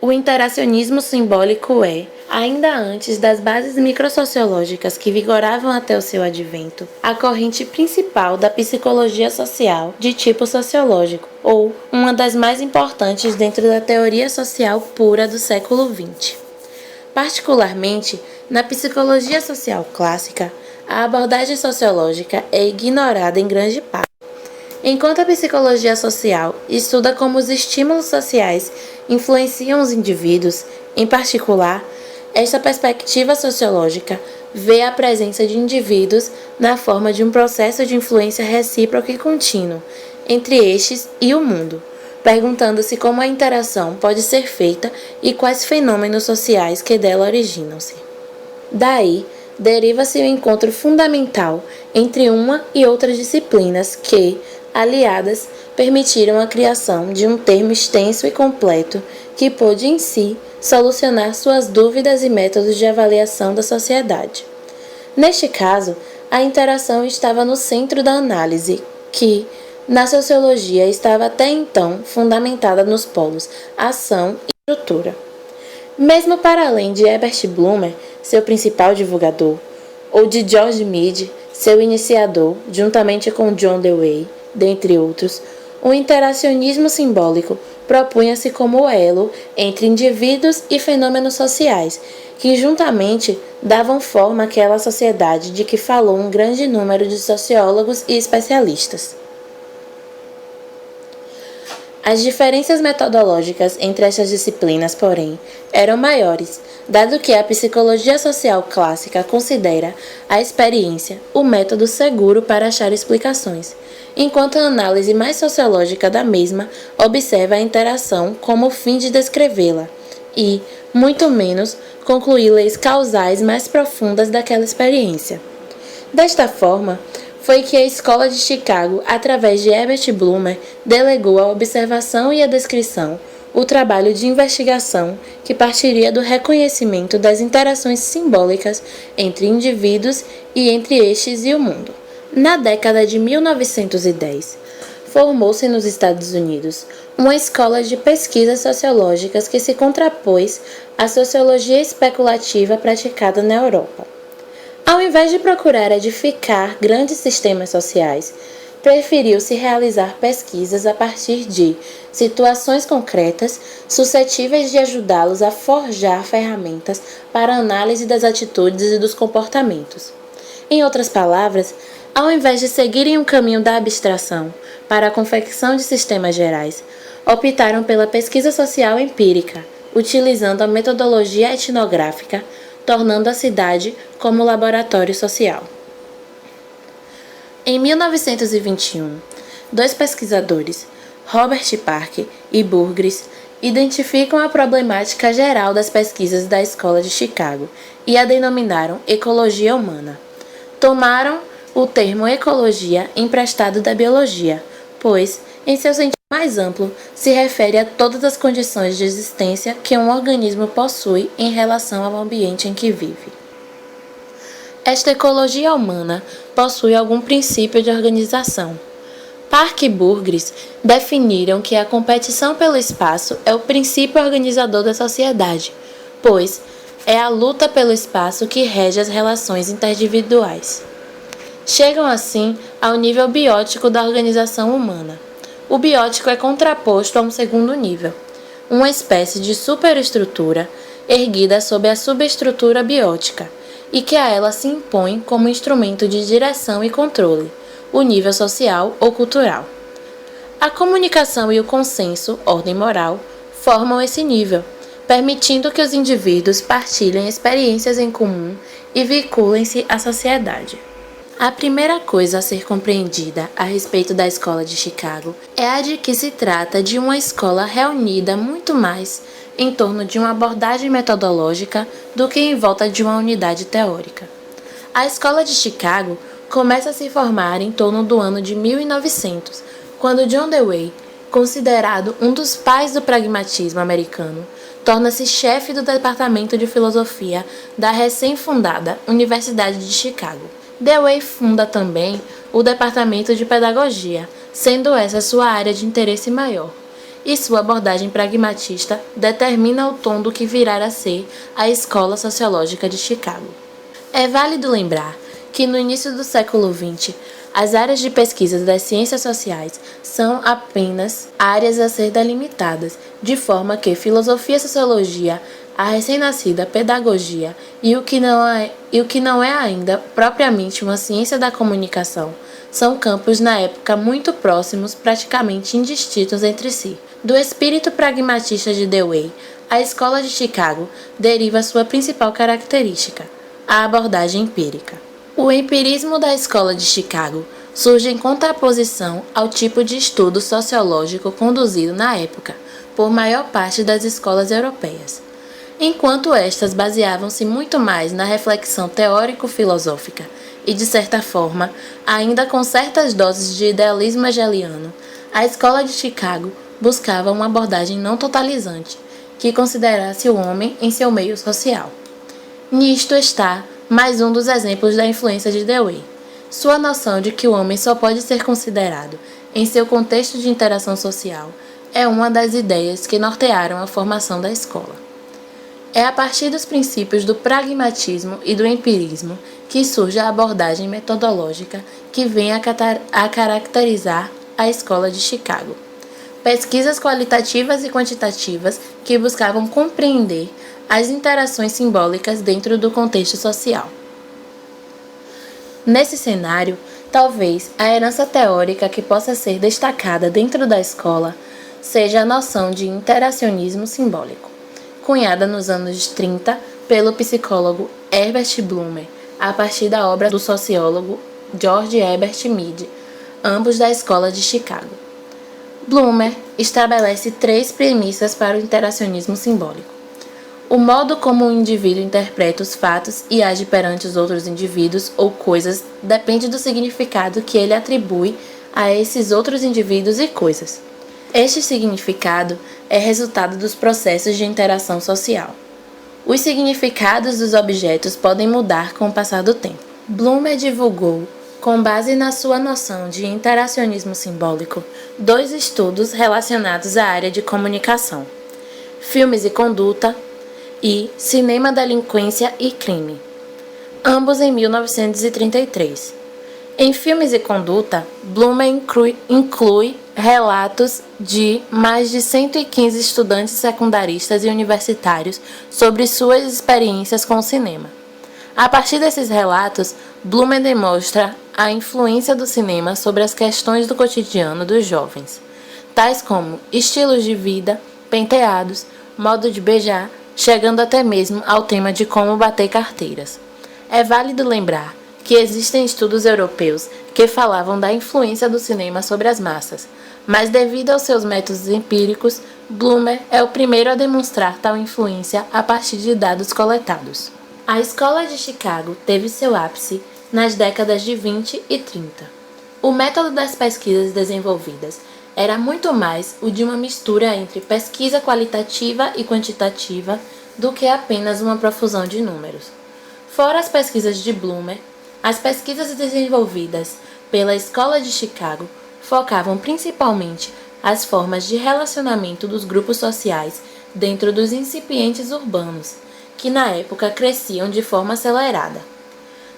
O interacionismo simbólico é, ainda antes das bases microsociológicas que vigoravam até o seu advento, a corrente principal da psicologia social de tipo sociológico, ou uma das mais importantes dentro da teoria social pura do século XX. Particularmente, na psicologia social clássica, a abordagem sociológica é ignorada em grande parte. Enquanto a psicologia social estuda como os estímulos sociais influenciam os indivíduos, em particular, esta perspectiva sociológica vê a presença de indivíduos na forma de um processo de influência recíproca e contínuo entre estes e o mundo, perguntando-se como a interação pode ser feita e quais fenômenos sociais que dela originam-se. Daí, deriva-se o encontro fundamental entre uma e outras disciplinas que, aliadas, permitiram a criação de um termo extenso e completo que pôde em si solucionar suas dúvidas e métodos de avaliação da sociedade. Neste caso, a interação estava no centro da análise, que, na sociologia, estava até então fundamentada nos polos ação e estrutura. Mesmo para além de Herbert Blumer, seu principal divulgador, ou de George Mead, seu iniciador, juntamente com John Dewey, dentre outros, o interacionismo simbólico propunha-se como o elo entre indivíduos e fenômenos sociais, que juntamente davam forma àquela sociedade de que falou um grande número de sociólogos e especialistas. As diferenças metodológicas entre estas disciplinas, porém, eram maiores, dado que a psicologia social clássica considera a experiência o método seguro para achar explicações, enquanto a análise mais sociológica da mesma observa a interação como o fim de descrevê-la e, muito menos, concluir leis causais mais profundas daquela experiência. Desta forma, foi que a Escola de Chicago, através de Herbert Blumer, delegou à observação e à descrição o trabalho de investigação que partiria do reconhecimento das interações simbólicas entre indivíduos e entre estes e o mundo. Na década de 1910, formou-se nos Estados Unidos uma escola de pesquisas sociológicas que se contrapôs à sociologia especulativa praticada na Europa. Ao invés de procurar edificar grandes sistemas sociais, preferiu-se realizar pesquisas a partir de situações concretas suscetíveis de ajudá-los a forjar ferramentas para a análise das atitudes e dos comportamentos. Em outras palavras, ao invés de seguirem um caminho da abstração para a confecção de sistemas gerais, optaram pela pesquisa social empírica, utilizando a metodologia etnográfica, tornando a cidade como laboratório social. Em 1921, dois pesquisadores, Robert Park e Burgess, identificam a problemática geral das pesquisas da Escola de Chicago e a denominaram ecologia humana. Tomaram o termo ecologia emprestado da biologia, pois, em seu sentido mais amplo, se refere a todas as condições de existência que um organismo possui em relação ao ambiente em que vive. Esta ecologia humana possui algum princípio de organização. Park e Burgess definiram que a competição pelo espaço é o princípio organizador da sociedade, pois é a luta pelo espaço que rege as relações interindividuais. Chegam assim ao nível biótico da organização humana. O biótico é contraposto a um segundo nível, uma espécie de superestrutura erguida sob a subestrutura biótica, e que a ela se impõe como instrumento de direção e controle, o nível social ou cultural. A comunicação e o consenso, ordem moral, formam esse nível, permitindo que os indivíduos partilhem experiências em comum e vinculem-se à sociedade. A primeira coisa a ser compreendida a respeito da Escola de Chicago é a de que se trata de uma escola reunida muito mais em torno de uma abordagem metodológica do que em volta de uma unidade teórica. A Escola de Chicago começa a se formar em torno do ano de 1900, quando John Dewey, considerado um dos pais do pragmatismo americano, torna-se chefe do Departamento de Filosofia da recém-fundada Universidade de Chicago. Dewey funda também o Departamento de Pedagogia, sendo essa sua área de interesse maior, e sua abordagem pragmatista determina o tom do que virá a ser a Escola Sociológica de Chicago. É válido lembrar que no início do século XX, as áreas de pesquisa das ciências sociais são apenas áreas a ser delimitadas, de forma que filosofia, sociologia, a recém-nascida pedagogia e o que não é ainda propriamente uma ciência da comunicação são campos na época muito próximos, praticamente indistintos entre si. Do espírito pragmatista de Dewey, a Escola de Chicago deriva sua principal característica, a abordagem empírica. O empirismo da Escola de Chicago surge em contraposição ao tipo de estudo sociológico conduzido na época por maior parte das escolas europeias, enquanto estas baseavam-se muito mais na reflexão teórico-filosófica e, de certa forma, ainda com certas doses de idealismo hegeliano, a Escola de Chicago buscava uma abordagem não totalizante, que considerasse o homem em seu meio social. Nisto está mais um dos exemplos da influência de Dewey. Sua noção de que o homem só pode ser considerado em seu contexto de interação social é uma das ideias que nortearam a formação da escola. É a partir dos princípios do pragmatismo e do empirismo que surge a abordagem metodológica que vem a caracterizar a Escola de Chicago. Pesquisas qualitativas e quantitativas que buscavam compreender as interações simbólicas dentro do contexto social. Nesse cenário, talvez a herança teórica que possa ser destacada dentro da escola seja a noção de interacionismo simbólico, cunhada nos anos 30 pelo psicólogo Herbert Blumer, a partir da obra do sociólogo George Herbert Mead, ambos da Escola de Chicago. Blumer estabelece 3 premissas para o interacionismo simbólico. O modo como o indivíduo interpreta os fatos e age perante os outros indivíduos ou coisas depende do significado que ele atribui a esses outros indivíduos e coisas. Este significado é resultado dos processos de interação social. Os significados dos objetos podem mudar com o passar do tempo. Blumer divulgou, com base na sua noção de interacionismo simbólico, 2 estudos relacionados à área de comunicação: Filmes e Conduta e Cinema, Delinquência e Crime, ambos em 1933. Em Filmes e Conduta, Blumer inclui relatos de mais de 115 estudantes secundaristas e universitários sobre suas experiências com o cinema. A partir desses relatos, Blumer demonstra a influência do cinema sobre as questões do cotidiano dos jovens, tais como estilos de vida, penteados, modo de beijar, chegando até mesmo ao tema de como bater carteiras. É válido lembrar que existem estudos europeus que falavam da influência do cinema sobre as massas, mas devido aos seus métodos empíricos, Blumer é o primeiro a demonstrar tal influência a partir de dados coletados. A Escola de Chicago teve seu ápice nas décadas de 20 e 30. O método das pesquisas desenvolvidas era muito mais o de uma mistura entre pesquisa qualitativa e quantitativa do que apenas uma profusão de números. Fora as pesquisas de Blumer, as pesquisas desenvolvidas pela Escola de Chicago focavam principalmente as formas de relacionamento dos grupos sociais dentro dos incipientes urbanos, que na época cresciam de forma acelerada.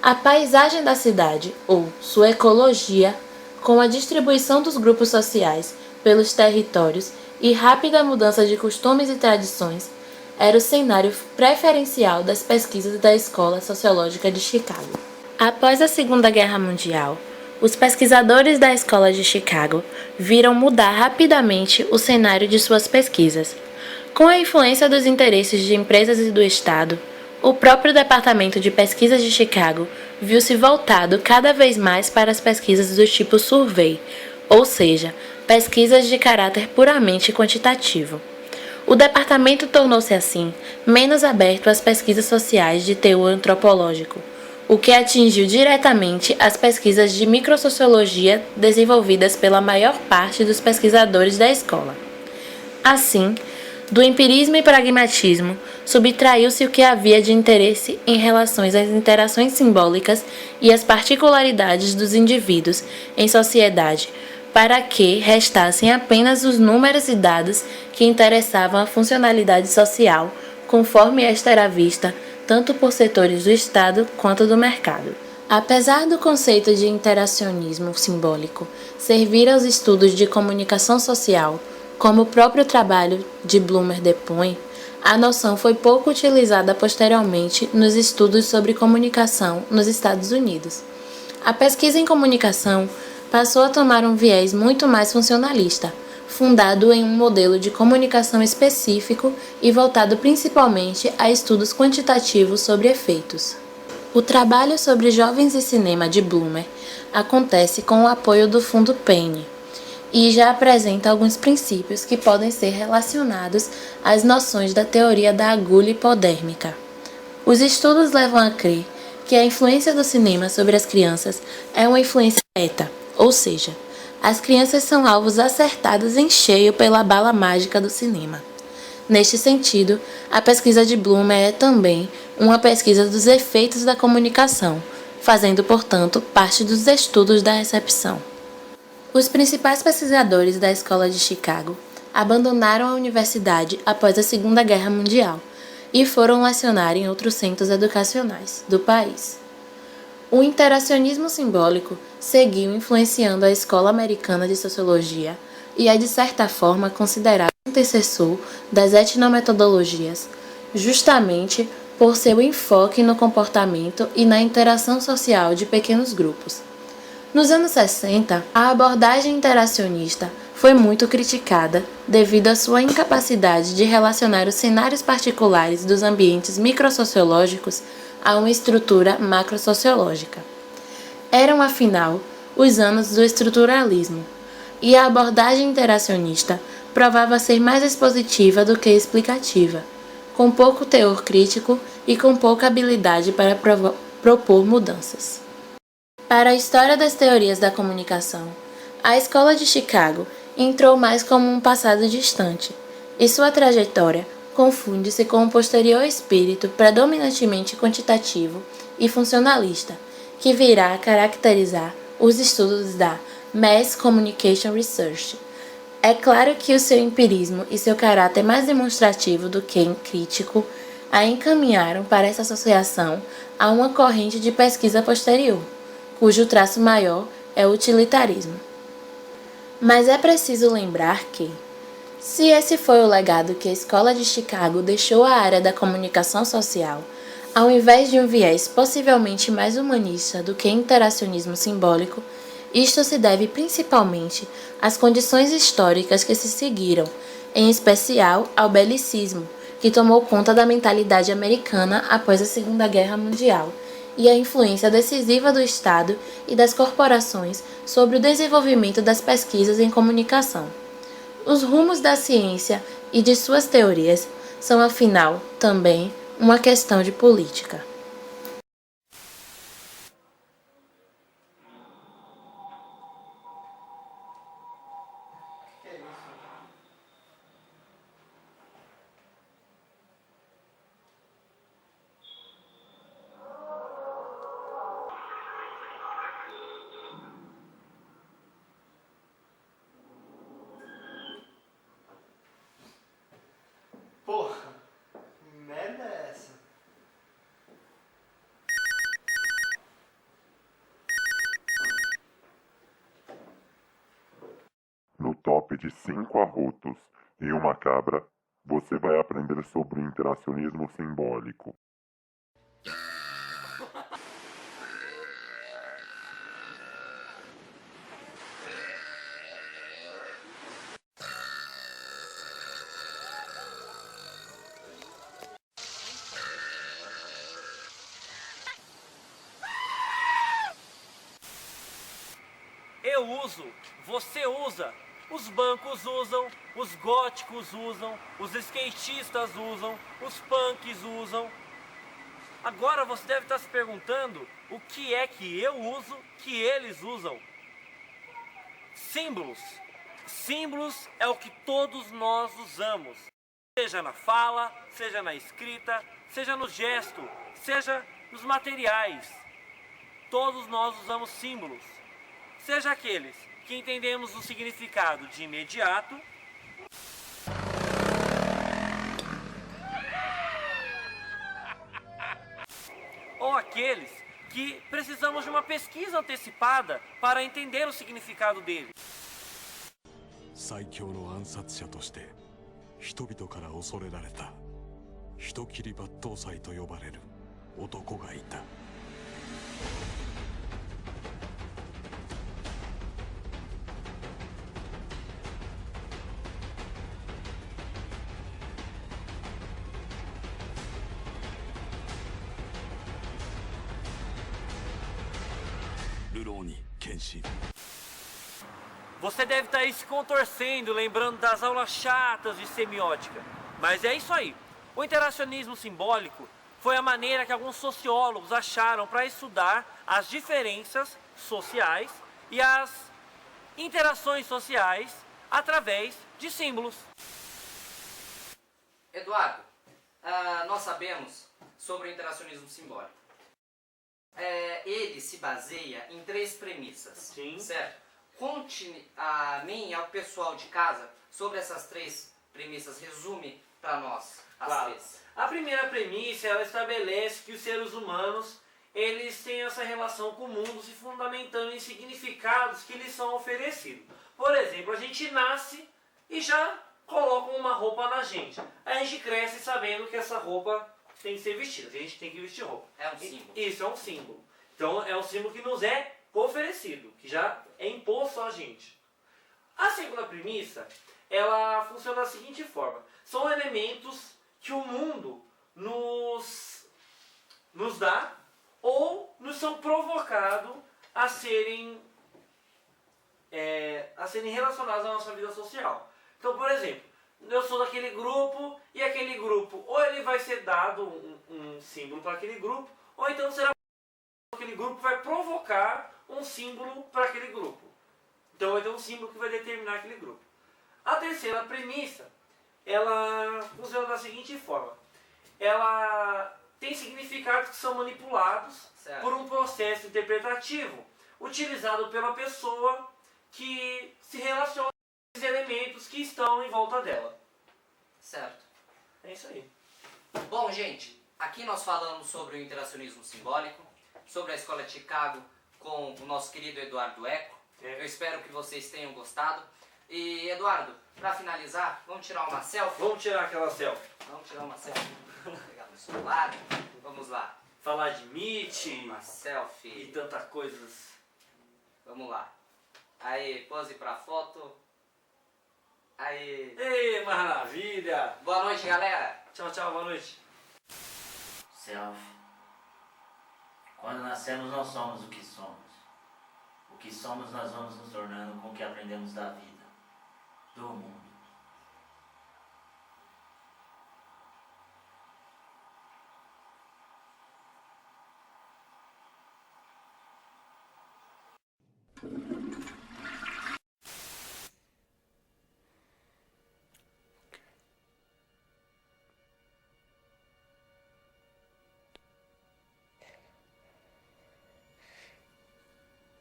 A paisagem da cidade, ou sua ecologia, com a distribuição dos grupos sociais pelos territórios e rápida mudança de costumes e tradições, era o cenário preferencial das pesquisas da Escola Sociológica de Chicago. Após a Segunda Guerra Mundial, os pesquisadores da Escola de Chicago viram mudar rapidamente o cenário de suas pesquisas. Com a influência dos interesses de empresas e do Estado, o próprio Departamento de Pesquisas de Chicago viu-se voltado cada vez mais para as pesquisas do tipo survey, ou seja, pesquisas de caráter puramente quantitativo. O departamento tornou-se, assim, menos aberto às pesquisas sociais de teor antropológico, o que atingiu diretamente as pesquisas de microsociologia desenvolvidas pela maior parte dos pesquisadores da escola. Assim, do empirismo e pragmatismo, subtraiu-se o que havia de interesse em relação às interações simbólicas e às particularidades dos indivíduos em sociedade, para que restassem apenas os números e dados que interessavam à funcionalidade social, conforme esta era vista tanto por setores do Estado quanto do mercado. Apesar do conceito de interacionismo simbólico servir aos estudos de comunicação social, como o próprio trabalho de Blumer depõe, a noção foi pouco utilizada posteriormente nos estudos sobre comunicação nos Estados Unidos. A pesquisa em comunicação passou a tomar um viés muito mais funcionalista, fundado em um modelo de comunicação específico e voltado principalmente a estudos quantitativos sobre efeitos. O trabalho sobre jovens e cinema de Blumer acontece com o apoio do Fundo Penny e já apresenta alguns princípios que podem ser relacionados às noções da teoria da agulha hipodérmica. Os estudos levam a crer que a influência do cinema sobre as crianças é uma influência beta, ou seja, as crianças são alvos acertados em cheio pela bala mágica do cinema. Neste sentido, a pesquisa de Blumer é também uma pesquisa dos efeitos da comunicação, fazendo, portanto, parte dos estudos da recepção. Os principais pesquisadores da Escola de Chicago abandonaram a universidade após a Segunda Guerra Mundial e foram lecionar em outros centros educacionais do país. O interacionismo simbólico seguiu influenciando a Escola Americana de Sociologia e é, de certa forma, considerado antecessor das etnometodologias, justamente por seu enfoque no comportamento e na interação social de pequenos grupos. Nos anos 60, a abordagem interacionista foi muito criticada devido à sua incapacidade de relacionar os cenários particulares dos ambientes microsociológicos a uma estrutura macrosociológica. Eram, afinal, os anos do estruturalismo, e a abordagem interacionista provava ser mais expositiva do que explicativa, com pouco teor crítico e com pouca habilidade para propor mudanças. Para a história das teorias da comunicação, a Escola de Chicago entrou mais como um passado distante, e sua trajetória confunde-se com o posterior espírito predominantemente quantitativo e funcionalista, que virá a caracterizar os estudos da Mass Communication Research. É claro que o seu empirismo e seu caráter mais demonstrativo do que crítico a encaminharam para essa associação a uma corrente de pesquisa posterior, cujo traço maior é o utilitarismo. Mas é preciso lembrar que, se esse foi o legado que a Escola de Chicago deixou à área da comunicação social, ao invés de um viés possivelmente mais humanista do que interacionismo simbólico, isto se deve principalmente às condições históricas que se seguiram, em especial ao belicismo, que tomou conta da mentalidade americana após a Segunda Guerra Mundial, e a influência decisiva do Estado e das corporações sobre o desenvolvimento das pesquisas em comunicação. Os rumos da ciência e de suas teorias são, afinal, também uma questão de política. Porra, que merda é essa? No top de 5 arrotos e uma cabra, você vai aprender sobre o interacionismo simbólico. Eu uso, você usa, os bancos usam, os góticos usam, os skatistas usam, os punks usam. Agora você deve estar se perguntando o que é que eu uso, que eles usam. Símbolos. Símbolos é o que todos nós usamos. Seja na fala, seja na escrita, seja no gesto, seja nos materiais. Todos nós usamos símbolos. Seja aqueles que entendemos o significado de imediato, ou aqueles que precisamos de uma pesquisa antecipada para entender o significado dele. 最強の暗殺者として人々から恐れられた人斬り抜刀斎と呼ばれる男がいた。ルローニ剣心。 Você deve estar aí se contorcendo, lembrando das aulas chatas de semiótica. Mas é isso aí. O interacionismo simbólico foi a maneira que alguns sociólogos acharam para estudar as diferenças sociais e as interações sociais através de símbolos. Eduardo, nós sabemos sobre o interacionismo simbólico. Ele se baseia em 3 premissas, Sim. certo? Conte a mim e ao pessoal de casa sobre essas 3 premissas. Resume para nós as Claro. 3. A primeira premissa, ela estabelece que os seres humanos, eles têm essa relação com o mundo se fundamentando em significados que lhes são oferecidos. Por exemplo, a gente nasce e já colocam uma roupa na gente. A gente cresce sabendo que essa roupa tem que ser vestida, a gente tem que vestir roupa. É um símbolo. Isso, é um símbolo. Então é um símbolo que nos é oferecido, que já é imposto a gente. A segunda premissa, ela funciona da seguinte forma. São elementos que o mundo nos dá ou nos são provocados a serem relacionados à nossa vida social. Então, por exemplo, eu sou daquele grupo e aquele grupo, ou ele vai ser dado um símbolo para aquele grupo, ou então será aquele grupo vai provocar um símbolo para aquele grupo. Então vai ter um símbolo que vai determinar aquele grupo. A terceira premissa, ela funciona da seguinte forma. Ela tem significados que são manipulados Certo. por um processo interpretativo utilizado pela pessoa que se relaciona com os elementos que estão em volta dela. Certo. É isso aí. Bom, gente, aqui nós falamos sobre o interacionismo simbólico, sobre a Escola de Chicago com o nosso querido Eduardo Eco. Eu espero que vocês tenham gostado. E, Eduardo, para finalizar, vamos tirar uma selfie? Vamos tirar aquela selfie. Vamos tirar uma selfie. Vou pegar no celular. Vamos lá. Falar de Nietzsche Uma e selfie. tantas coisas. Vamos lá. Aí, pose pra foto. Aí. Ei, maravilha! Boa noite, galera. Tchau, tchau, boa noite. Selfie. Quando nascemos, não somos o que somos. O que somos, nós vamos nos tornando com o que aprendemos da vida, do mundo.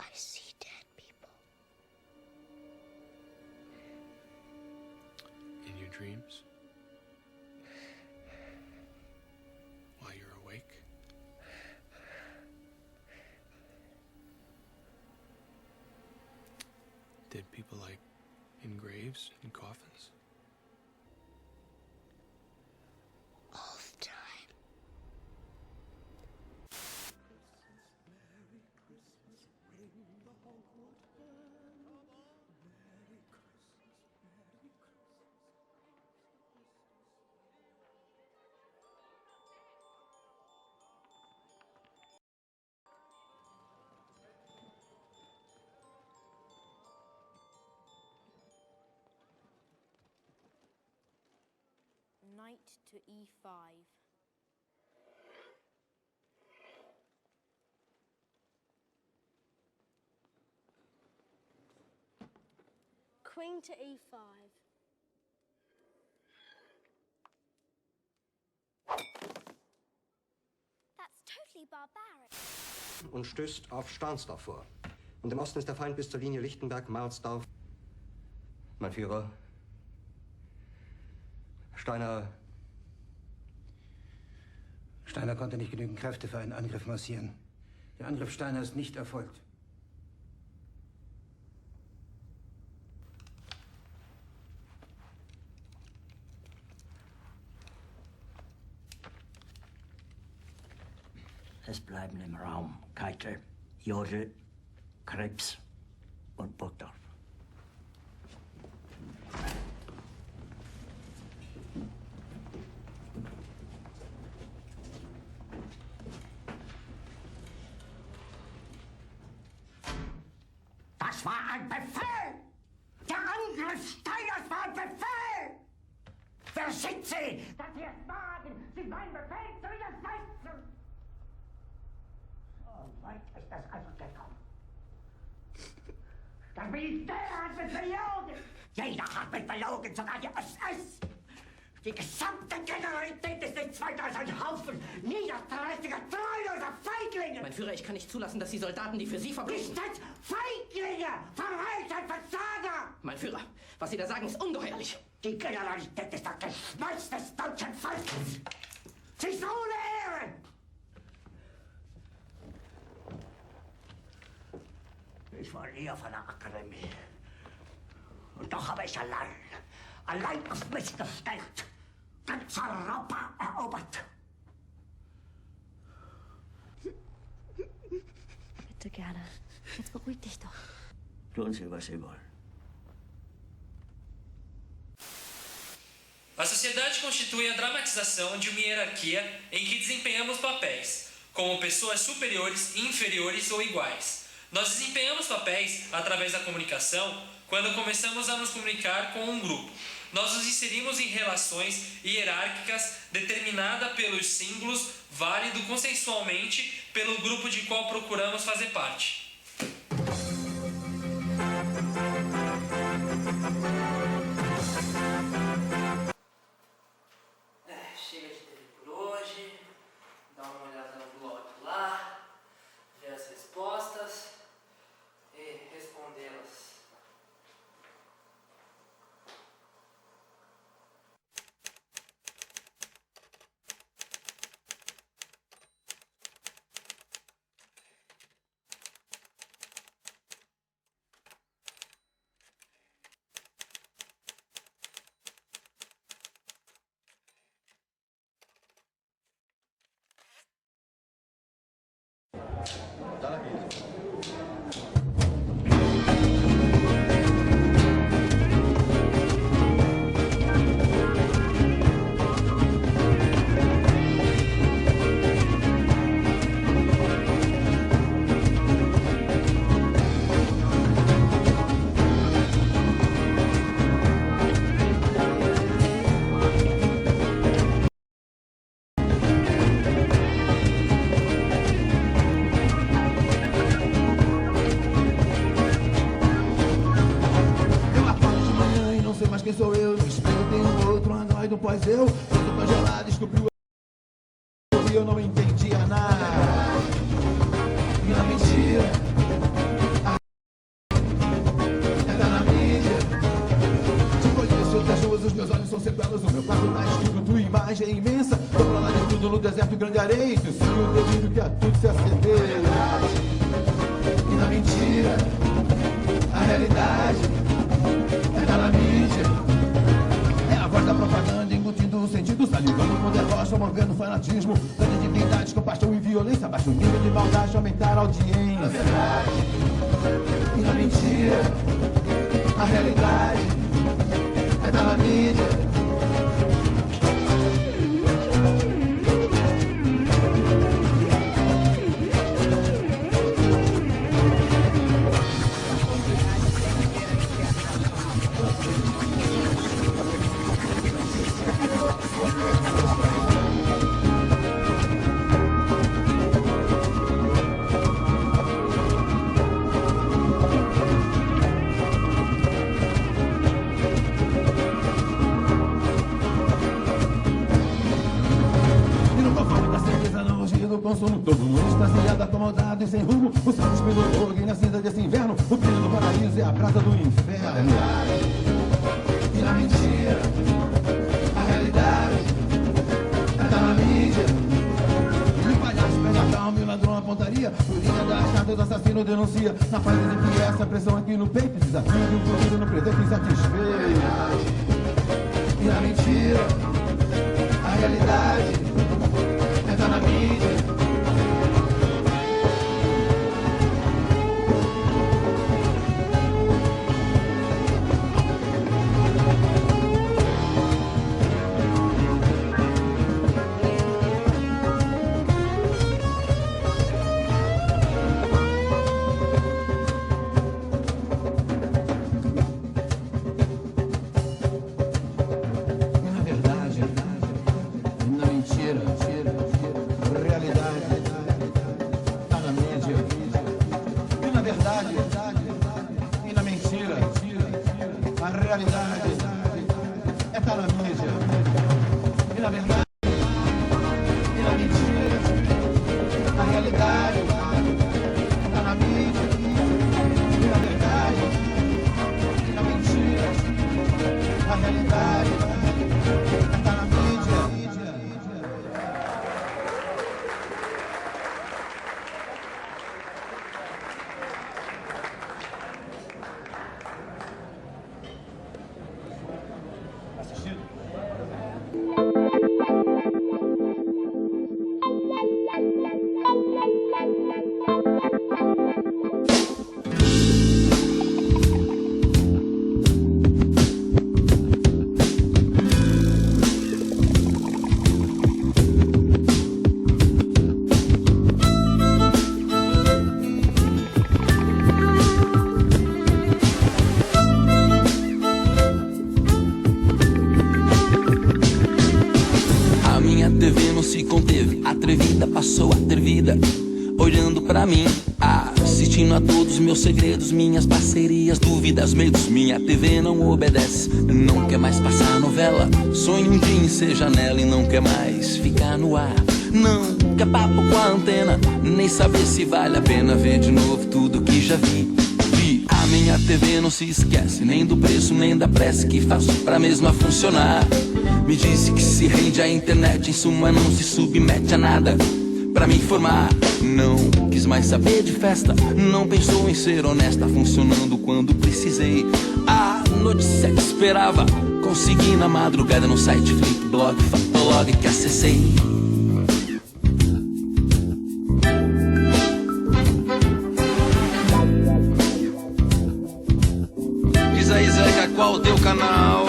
I see dead people. In your dreams? While you're awake? Dead people like in graves, in coffins? All the time. Knight to e5. Queen to e5. That's totally barbaric. Und stößt auf Stahnsdorf vor. Und im Osten ist der Feind bis zur Linie Lichtenberg-Marsdorf. Mein Führer, Steiner konnte nicht genügend Kräfte für einen Angriff massieren. Der Angriff Steiner ist nicht erfolgt. Es bleiben im Raum Keitel, Jodl, Krebs und Burgdorf. Das war ein Befehl! Der Angriff Steiners war ein Befehl! Wer sind Sie, dass Sie es wagen, sich meinen Befehl zu widersetzen? So weit ist das also gekommen. Das Militär hat mich belogen! Jeder hat mich belogen, sogar die SS! Die gesamte Generalität ist nichts weiter als ein Haufen niederträchtiger, treuloser Feiglinge! Mein Führer, ich kann nicht zulassen, dass die Soldaten, die für Sie verbringen... Nicht als Feiglinge! Verreiter, Versager! Mein Führer, was Sie da sagen, ist ungeheuerlich. Die Generalität ist das Geschmeiß des deutschen Volkes! Sie ist ohne Ehre! Ich war nie auf einer Akademie. Und doch habe ich allein auf mich gestellt, ganz Europa erobert. Bitte gerne. Jetzt beruhig dich doch. Tun Sie, was Sie wollen. A sociedade constitui a dramatização de uma hierarquia em que desempenhamos papéis, como pessoas superiores, inferiores ou iguais. Nós desempenhamos papéis através da comunicação quando começamos a nos comunicar com um grupo. Nós nos inserimos em relações hierárquicas determinada pelos símbolos, válido consensualmente pelo grupo de qual procuramos fazer parte. Chega de TV por hoje, dá uma olhada no blog lá, ver as respostas e respondê-las. Quem sou eu? No espelho tem um outro androide, um pós-eu. Eu tô congelado, descobriu e eu não entendia nada. E na mentira era na mídia. Te conheço outras ruas, os meus olhos são sequelas. O meu quarto tá escuro, tua imagem é imensa. Tô pra lá de tudo no deserto, grande areia. Teu sonho, delírio que a tudo se acender. E na mentira a realidade é na mídia. É a voz da propaganda embutindo o sentido, salivando com deboche, promovendo fanatismo, dando divindades com paixão e violência. Baixa o nível de maldade, aumentar a audiência. E na mentira a realidade é na mídia. consumo. Todo mundo extasiado, acomodado e sem rumo. O sol espelhou fogo e na cinza desse inverno. O brilho do paraíso é a brasa do inferno. E na mentira, a realidade tá na mídia. E o palhaço pega a calma e o ladrão a pontaria. Polícia da achada, o assassino denuncia. Na paz que essa pressão aqui no peito. Desafio de um futuro no presente insatisfeito. E na mentira, a realidade tá na mídia. Passou a ter vida, olhando pra mim, assistindo a todos meus segredos, minhas parcerias, dúvidas, medos. Minha TV não obedece, não quer mais passar novela. Sonho um dia em ser janela e não quer mais ficar no ar. Não quer papo com a antena, nem saber se vale a pena ver de novo tudo que já vi. A minha TV não se esquece nem do preço, nem da pressa que faço pra mesma funcionar. Me disse que se rende à internet, em suma não se submete a nada. Pra me informar, não quis mais saber de festa. Não pensou em ser honesta, funcionando quando precisei. A notícia que esperava, consegui na madrugada no site Flipblog, Fotolog que acessei. Diz aí, Zeca, qual o teu canal?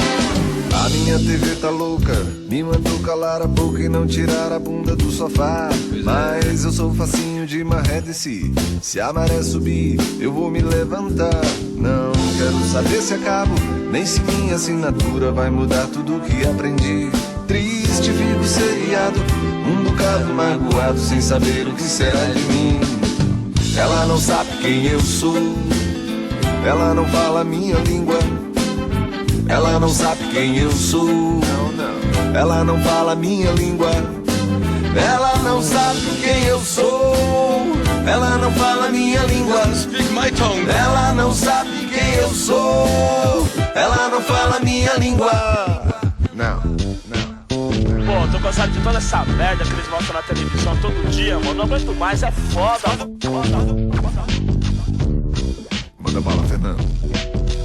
A minha TV tá louca, me mandou calar a boca e não tirar a bunda do sofá. Mas eu sou facinho de maré descer. Se a maré subir, eu vou me levantar. Não quero saber se acabo, nem se minha assinatura vai mudar tudo que aprendi. Triste fico seriado, um bocado magoado, sem saber o que será de mim. Ela não sabe quem eu sou, ela não fala minha língua. Ela não sabe quem eu sou, ela não fala minha língua. Ela não sabe quem eu sou, ela não fala minha língua. Ela não sabe quem eu sou, ela não fala minha língua. Não. Pô, tô cansado de toda essa merda que eles mostram na televisão todo dia, mano. Não aguento mais, é foda. Manda bala, Fernando.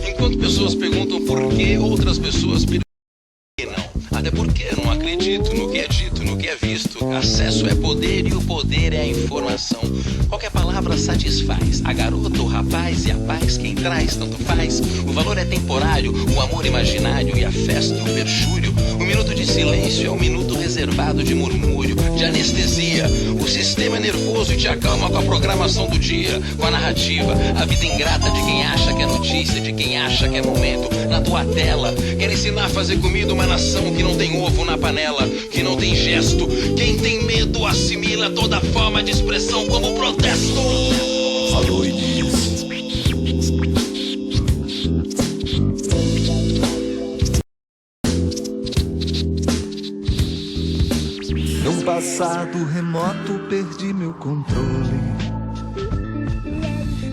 Enquanto pessoas perguntam por que, outras pessoas perguntam por que não. Até porque eu não acredito no que é dito, no que é visto. Acesso é poder e o poder é a informação. Qualquer palavra satisfaz. A garota, o rapaz e a paz, quem traz tanto faz. O valor é temporário, o amor imaginário e a festa, o perjúrio. O minuto de silêncio é o minuto reservado de murmúrio, de anestesia. O sistema é nervoso e te acalma com a programação do dia, com a narrativa. A vida ingrata de quem acha que é notícia, de quem acha que é momento. Na tua tela, quer ensinar a fazer comida uma nação que não tem ovo na panela, que não tem gesto. Quem tem medo assimila toda forma de expressão como protesto. Falou e disse. Não passado remoto perdi meu controle.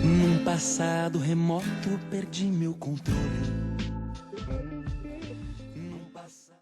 Num passado remoto perdi meu controle.